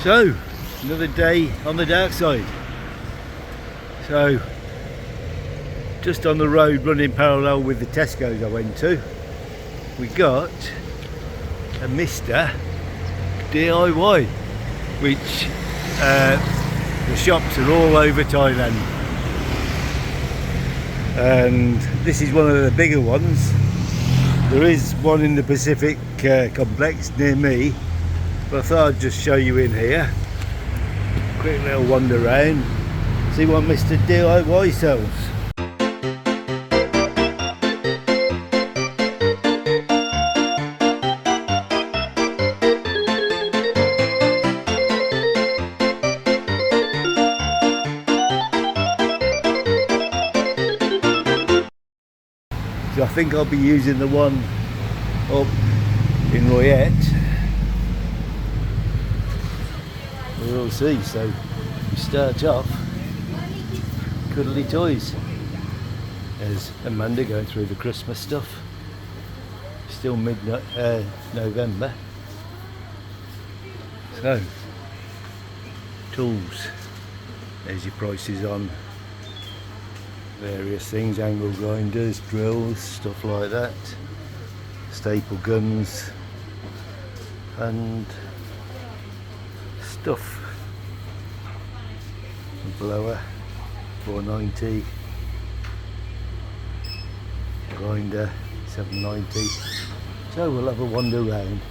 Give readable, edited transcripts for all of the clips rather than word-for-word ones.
So, another day on the dark side. So, just on the road running parallel with the Tesco's I went to, we got a Mr. DIY, which the shops are all over Thailand. And this is one of the bigger ones. There is one in the Pacific complex near me, but I thought I'd just show you in here. Quick little wander around, see what Mr. DIY sells. So I think I'll be using the one up in Royette. We'll see. So we start off cuddly toys. There's Amanda going through the Christmas stuff. Still mid-November. So tools. There's your prices on various things, angle grinders, drills, stuff like that, staple guns and stuff. A blower, $4.90, grinder, $7.90. So we'll have a wander around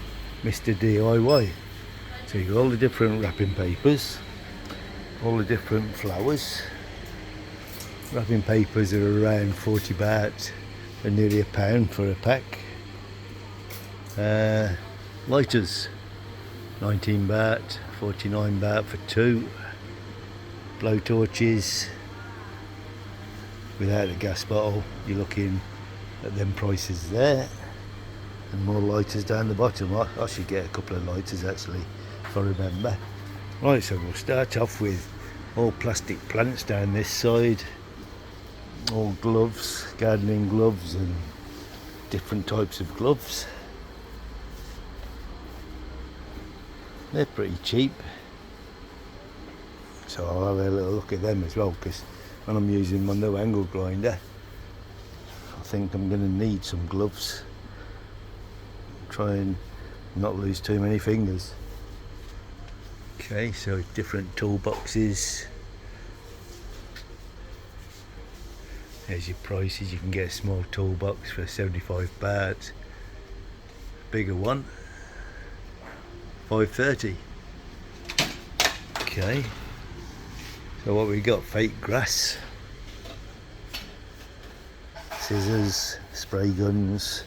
Mr. DIY. So you've got all the different wrapping papers, all the different flowers. Wrapping papers are around 40 baht and nearly £1 for a pack. Lighters, 19 baht, 49 baht for 2. Blow torches, without a gas bottle, you're looking at them prices there. And more lighters down the bottom. I should get a couple of lighters actually, if I remember. Right, so we'll start off with all plastic plants down this side. All gloves, gardening gloves and different types of gloves. They're pretty cheap, so I'll have a little look at them as well, because when I'm using my new angle grinder I think I'm going to need some gloves. Try and not lose too many fingers. Okay, so different toolboxes. There's your prices. You can get a small toolbox for 75 baht. Bigger one, 5.30. Okay. So what we got? Fake grass, scissors, spray guns,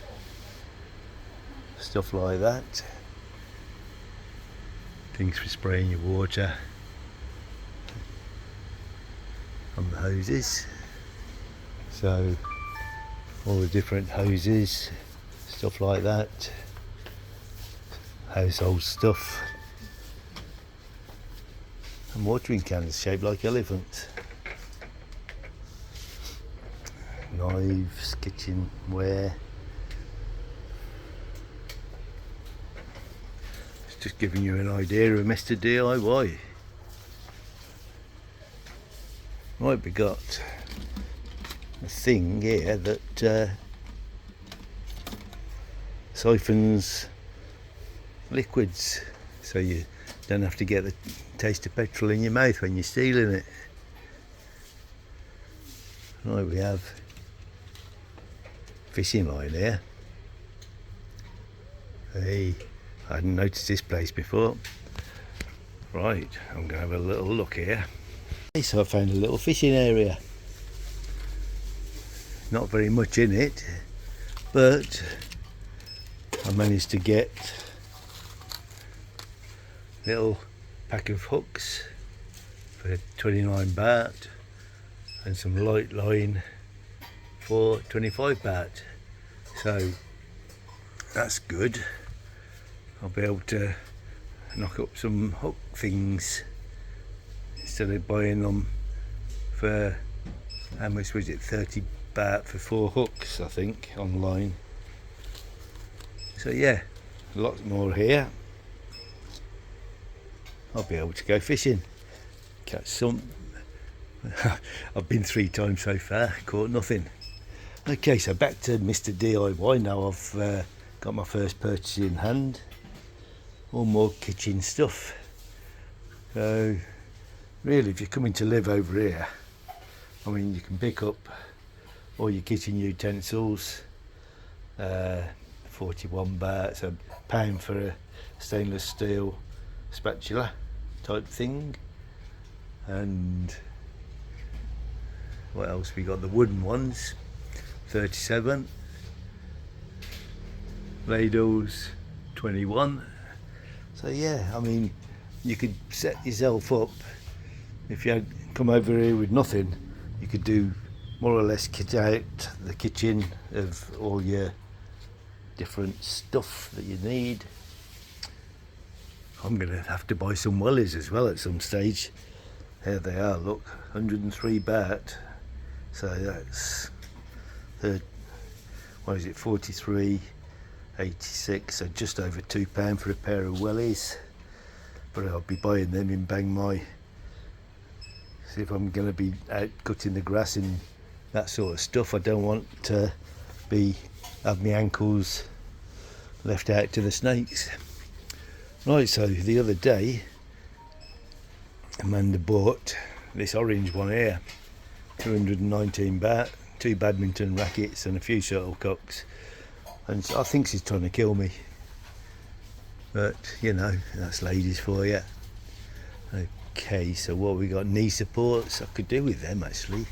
stuff like that. Things for spraying your water on the hoses. So all the different hoses, stuff like that, household stuff, and watering cans shaped like elephants, knives, kitchenware. It's just giving you an idea of Mr. DIY. Right, we got a thing here that siphons liquids, so you don't have to get the taste of petrol in your mouth when you're stealing it. Right, we have fishing line here. Hey, I hadn't noticed this place before. Right, I'm going to have a little look here. So I found a little fishing area. Not very much in it, but I managed to get a little pack of hooks for 29 baht and some light line for 25 baht. So that's good. I'll be able to knock up some hook things instead of buying them for, how much was it, 30 baht for 4 hooks I think online. So yeah, lots more here. I'll be able to go fishing, catch some. I've been 3 times so far, caught nothing. Okay, so back to Mr. DIY now. I've got my first purchase in hand. All more kitchen stuff. So really, if you're coming to live over here, I mean, you can pick up all your kitchen utensils, 41 bahts, a pound for a stainless steel spatula type thing. And what else we got? The wooden ones, 37. Ladles, 21. So yeah, I mean, you could set yourself up. If you had come over here with nothing, you could do more or less kit out the kitchen of all your different stuff that you need. I'm going to have to buy some wellies as well at some stage. Here they are, look, 103 baht. So that's, what is it, 43.86, so just over £2 for a pair of wellies. But I'll be buying them in Bang Mai. See if I'm going to be out cutting the grass and that sort of stuff. I don't want to have my ankles left out to the snakes. Right, so the other day Amanda bought this orange one here, 219 baht, 2 badminton rackets and a few shuttlecocks, and I think she's trying to kill me, but you know, that's ladies for you. Okay, so what we got? Knee supports. I could do with them actually,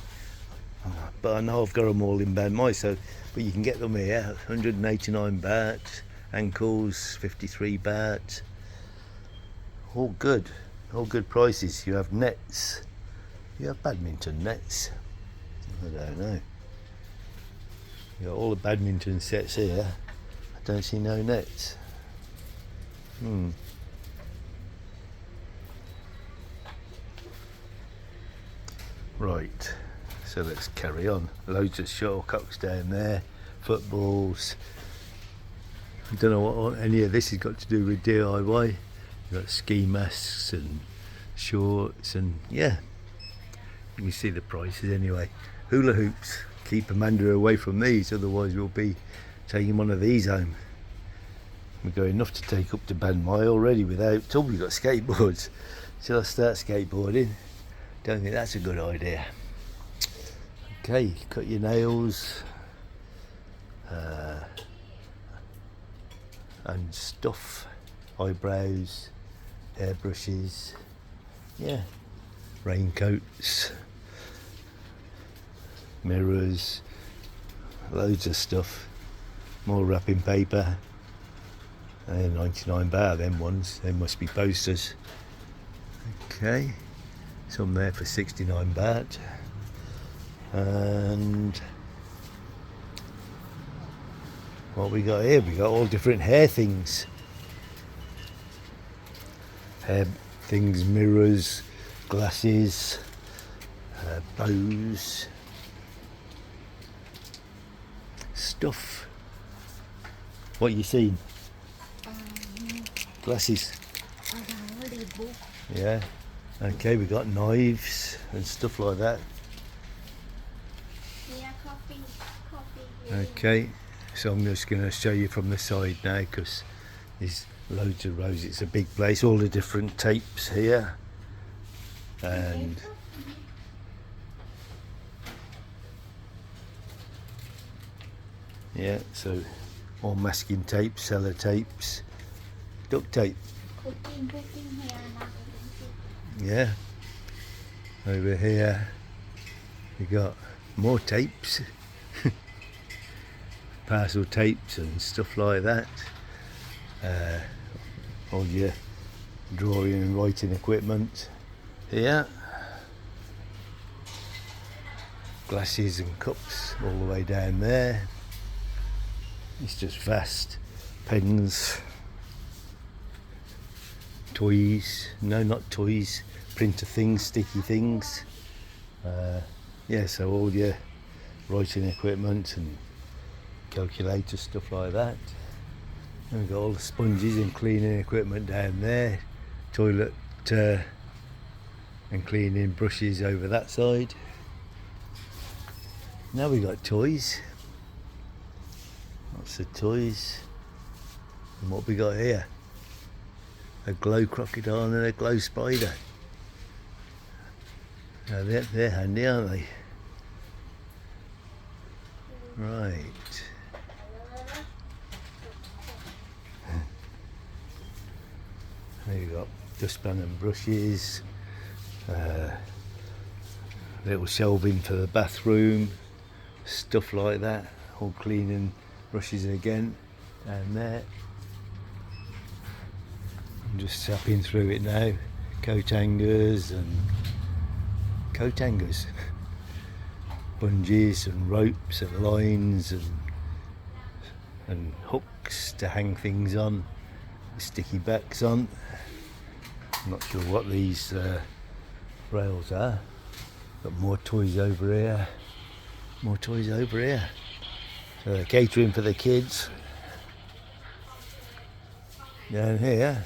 but I know I've got them all in Bang Mai, so but you can get them here, 189 baht. Ankles, 53 baht. All good prices. You have nets. You have badminton nets. I don't know. You got all the badminton sets here. I don't see no nets. Right, so let's carry on. Loads of shuttlecocks down there, footballs. I don't know what any of this has got to do with DIY. You've got ski masks and shorts, and yeah, you can see the prices anyway. Hula hoops. Keep Amanda away from these, otherwise we'll be taking one of these home. We've got enough to take up to Bang Mai already without. Oh, we've got skateboards. Shall I start skateboarding? Don't think that's a good idea. Okay, cut your nails and stuff, eyebrows, hairbrushes, yeah, raincoats, mirrors, loads of stuff, more wrapping paper. 99 baht, them ones, they must be posters. Okay, some there for 69 baht. And what we got here? We got all different hair things. Hair things, mirrors, glasses, bows, stuff. What you seen? Glasses. Yeah. Okay, we got knives and stuff like that. Yeah, coffee. Okay, so I'm just going to show you from the side now, because there's loads of rows. It's a big place, all the different tapes here, and yeah, so all masking tape, sellotapes, duct tape. Yeah, over here we got more tapes, parcel tapes and stuff like that. All your drawing and writing equipment here. Glasses and cups all the way down there. It's just vast. Pens, toys, no, not toys, printer things, sticky things. Yeah, so all your writing equipment and calculator, stuff like that. And we've got all the sponges and cleaning equipment down there, toilet and cleaning brushes over that side. Now we got toys. Lots of toys. And what we got here? A glow crocodile and a glow spider. Now they're handy, aren't they? Right. There you got dustpan and brushes. Little shelving for the bathroom. Stuff like that. All cleaning brushes again down there. I'm just zapping through it now. Coat hangers and bungees and ropes and lines and hooks to hang things on, sticky backs on. I'm not sure what these rails are. Got more toys over here. More toys over here. So they're catering for the kids. Down here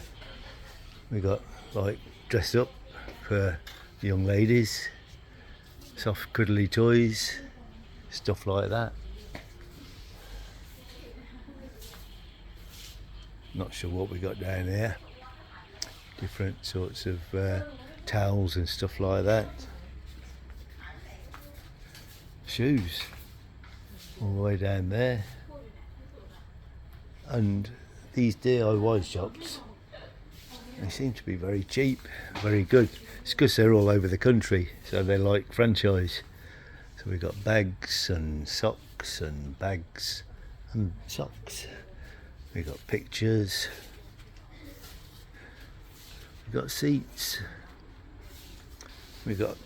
we got like dress up for young ladies, soft cuddly toys, stuff like that. Not sure what we got down here. Different sorts of towels and stuff like that. Shoes all the way down there. And these DIY shops, they seem to be very cheap, very good. It's because they're all over the country, so they're like franchise. So we've got bags and socks and bags and socks. We've got pictures. We've got seats. We've got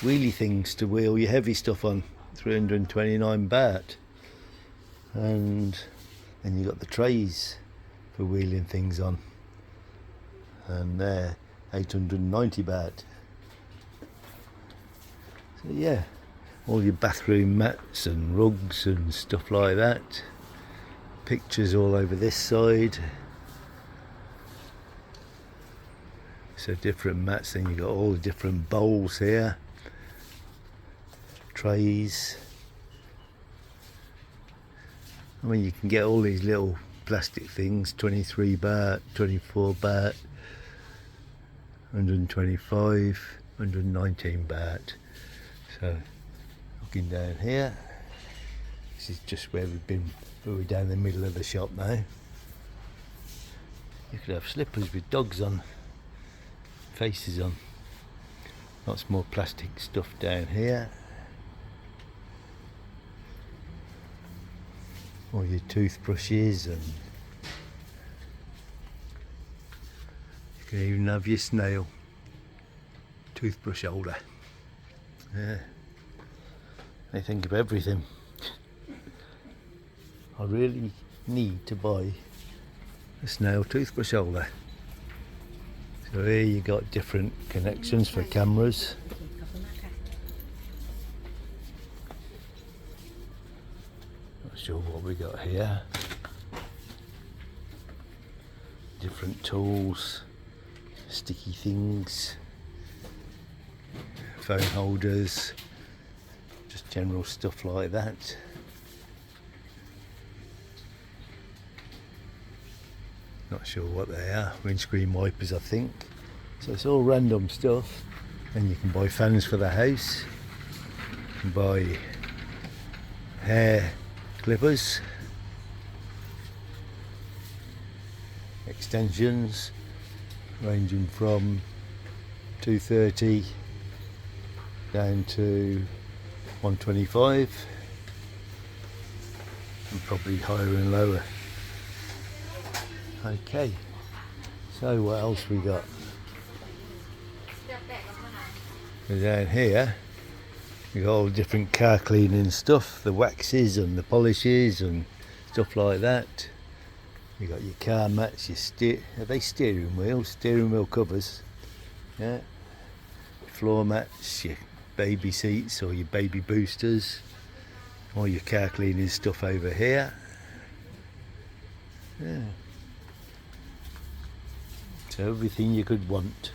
wheelie things to wheel your heavy stuff on, 329 baht. And then you've got the trays for wheeling things on. And they're 890 baht. So yeah, all your bathroom mats and rugs and stuff like that. Pictures all over this side. So different mats, then you've got all the different bowls here. Trays. I mean, you can get all these little plastic things, 23 baht, 24 baht, 125, 119 baht. So looking down here, this is just where we've been. We're down the middle of the shop now. You could have slippers with dogs on, faces on. Lots more plastic stuff down here. All your toothbrushes, and you can even have your snail toothbrush holder. Yeah, they think of everything. I really need to buy a snail toothbrush holder. So here you got different connections for cameras. Not sure what we got here. Different tools, sticky things, phone holders, just general stuff like that. Not sure what they are, windscreen wipers I think. So it's all random stuff. And you can buy fans for the house, you can buy hair clippers, extensions ranging from 230 down to 125 and probably higher and lower. Okay, so what else we got? So down here we got all different car cleaning stuff, the waxes and the polishes and stuff like that. You got your car mats, your are they steering wheel covers, yeah, floor mats, your baby seats or your baby boosters, all your car cleaning stuff over here. Yeah. So everything you could want.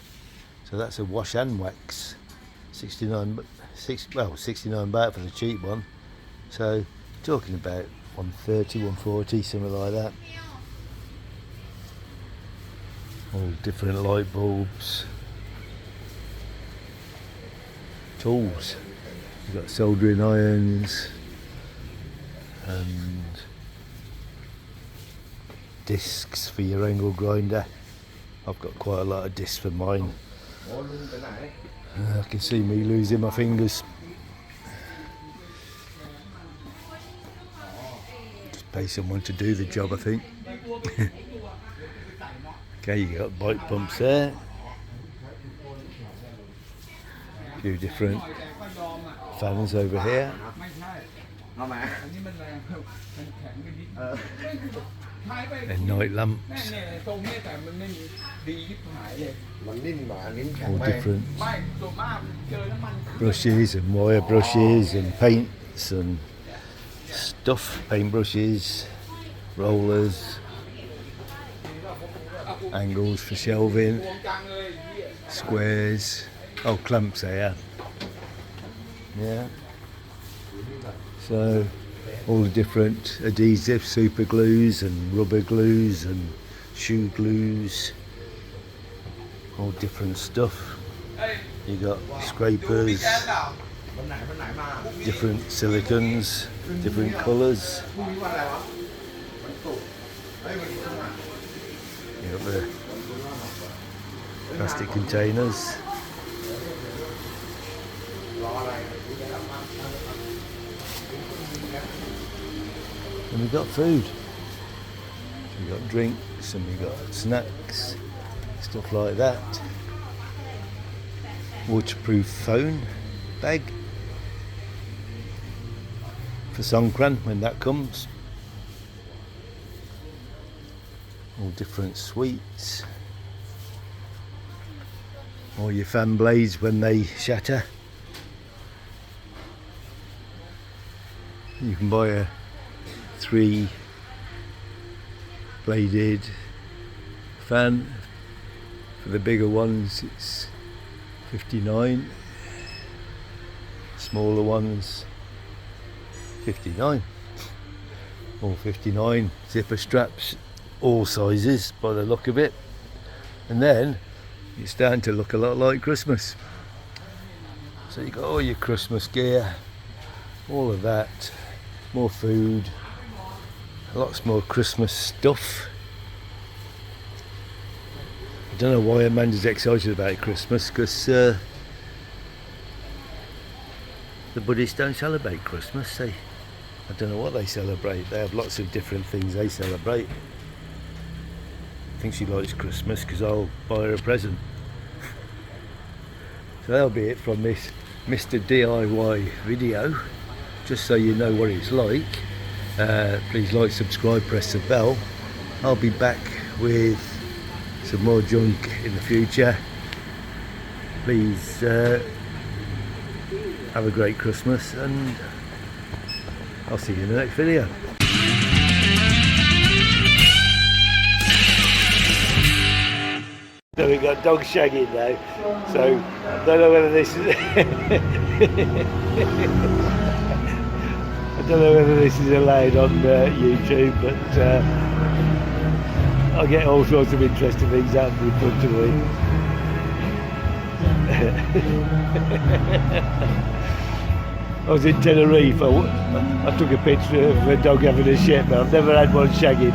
So that's a wash and wax. 69 baht for the cheap one. So talking about 130, 140, something like that. All different light bulbs. Tools. You've got soldering irons and discs for your angle grinder. I've got quite a lot of discs for mine. I can see me losing my fingers. Just pay someone to do the job, I think. Okay, you got bike pumps there. A few different fans over here. And night lamps. All different brushes and wire brushes and paints and stuff, paint brushes, rollers, angles for shelving, squares, clamps there. Yeah. So all the different adhesives, super glues and rubber glues and shoe glues, all different stuff. You got scrapers, different silicons, different colours. You got the plastic containers. And we've got food. We've got drinks and we've got snacks, stuff like that. Waterproof phone bag for Songkran when that comes. All different sweets. All your fan blades when they shatter. You can buy a 3-bladed fan. For the bigger ones it's 59, smaller ones 59. All 59 zipper straps, all sizes by the look of it. And then it's starting to look a lot like Christmas. So you got all your Christmas gear, all of that, more food, lots more Christmas stuff. I don't know why Amanda's excited about Christmas, because the Buddhists don't celebrate Christmas. I don't know what they celebrate. They have lots of different things they celebrate. I think she likes Christmas because I'll buy her a present. So that'll be it from this Mr. DIY video. Just so you know what it's like. Please like, subscribe, press the bell. I'll be back with some more junk in the future. Please have a great Christmas and I'll see you in the next video. So we got dog shagging now, so I don't know whether this is I don't know whether this is allowed on YouTube, but I get all sorts of interesting things happening in front of me. I was in Tenerife. I took a picture of a dog having a shit, but I've never had one shagging.